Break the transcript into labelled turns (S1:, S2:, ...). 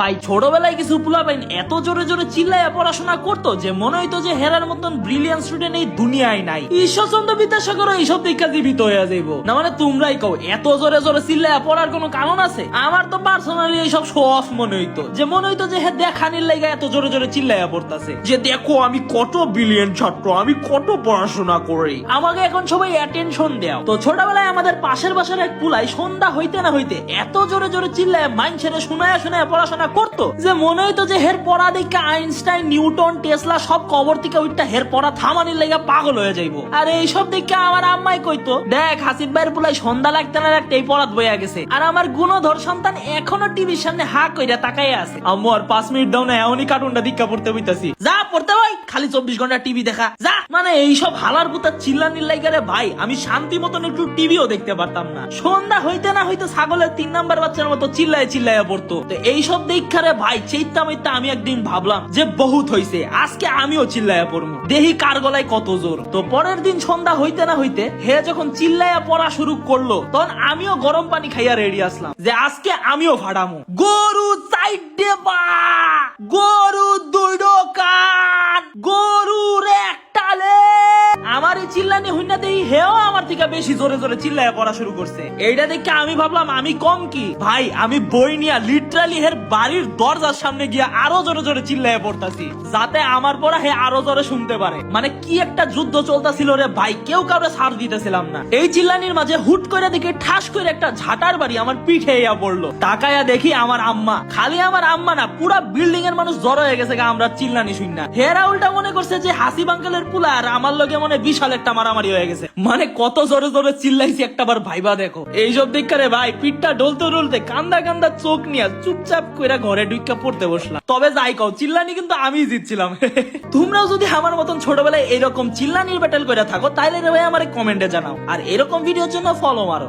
S1: ভাই ছোটবেলায় কিছু পোলাপাইন এত জোরে জোরে চিল্লাইয়া পড়াশোনা করতো যে মনে হইতো যে হেরার মতন ব্রিলিয়ান্ট স্টুডেন্ট এই দুনিয়ায় নাই। ঈশ্বরচন্দ্র বিদ্যাসাগর এইসব দীক্ষা জীবিত হয়ে যাইব না, মানে তোমরাই কও এত জোরে জোরে চিল্লাইয়া পড়ার কোনো কারণ আছে? আমার তো পার্সোনালি এইসব শো অফ মনে হইতো যে হে দেখানির লাইগা এত জোরে জোরে চিল্লাইয়া পড়তাছে যে দেখো আমি কত ব্রিলিয়ান্ট ছাত্র, আমি কত পড়াশোনা করি, আমাকে এখন সবাই অ্যাটেনশন দাও। তো ছোটবেলায় আমাদের পাশের বাসার এক পুলাই সন্ধ্যা হইতে না হইতে এত জোরে জোরে চিল্লাইয়া মাইন ছেড়ে শোনায়া পড়াশোনা করতো যে মনে হইতো যে হের পড়া দেখে আইনস্টাইন, নিউটন, টেসলা সব কবর থেকে উঠটা হের পড়া থামানির লাগা পাগল হয়ে যাইবো। আর এইসব দেখে আমার আম্মাই কইতো দেখ হাসিব ভাইয়ের পুলাই সন্ধ্যা লাগতে না লাগতে এই পড়াত বইয়া গেছে। আর আমার গুণধর সন্তান এখনো টিভির সামনে হা কইরা তাকাইয়া আছে। আম্মু আর 5 মিনিট দাও না, এখনই কার্টুনটা দীক্ষা পড়তে হইতাছি। যা পড়তে ভাই, খালি 24 ঘন্টা টিভি দেখা যা। মানে এইসব হালার পুতার চিল্লানির লাইগা রে ভাই আমি শান্তি মতন একটু টিভিও দেখতে পারতাম না। সন্ধ্যা হইতে না হইতে ছাগলের 3 নাম্বার বাচ্চার মতো চিল্লাইয়া পড়তো। তো এইসব দেখারে ভাই চেইতা মাইতা আমি একদিন ভাবলাম যে বহুত হইছে, আজকে আমিও চিল্লাইয়া পড়বো, দেহি কার গলায় কত জোর। তো পরের দিন সন্ধ্যা হইতে না হইতে হে যখন চিল্লাইয়া পড়া শুরু করলো তখন আমিও গরম পানি খাইয়া রেডি আসলাম যে আজকে আমিও ফাড়ামু। গরু চাইডে বা, গরু দুইডো কান, গরুর একটালে। আমার এই চিল্লানি হইনা দেই হেও আমার থেকে বেশি জোরে জোরে চিল্লাইয়া পড়া শুরু করছে। এইটা দেখে আমি ভাবলাম আমি কম কি ভাই, আমি বই নিয়া লিটারালি হের বাড়ির দরজার সামনে গিয়া আরো জোরে জোরে চিল্লাইয়া পড়তাছি যাতে আমার পড়া হে আরো জোরে শুনতে পারে। মানে কি একটা যুদ্ধ চলতেছিল রে ভাই, কেউ কাউরে ছাড় দিতেছিলাম না। এই চিল্লানির মাঝে হুট করে দেখে ঠাস করে একটা ঝাঁটার বাড়ি আমার পিঠে ইয়া পড়লো। তাকায়া দেখি আমার আম্মা, খালি আমার আম্মা না পুরা বিল্ডিং এর মানুষ জড়ো হয়ে গেছে আমরা চিল্লানি শুন না। হেরা উল্টা মনে করছে যে হাসিব আঙ্কেলের পুলা আর আমার লগে মনে বিশাল একটা মারামারি হয়ে গেছে। মানে কত জোরে জোরে চিল্লাইছি একটাবার ভাইবা দেখো। এইসব দেখে ভাই পিঠটা ডলতে ডলতে কান্দা কান্দা চোখ নিয়ে চুপচাপ কইরা ঘরে ঢুইকা পড়তে বসলাম। তবে যাই কও চিল্লানি কিন্তু আমিই জিতছিলাম। তোমরাও যদি আমার মতন ছোটবেলায় এরকম চিল্লানির ব্যাটেল করে থাকো তাইলে রে ভাই আমারে কমেন্টে জানাও, আর এরকম ভিডিওর জন্য ফলো মারো।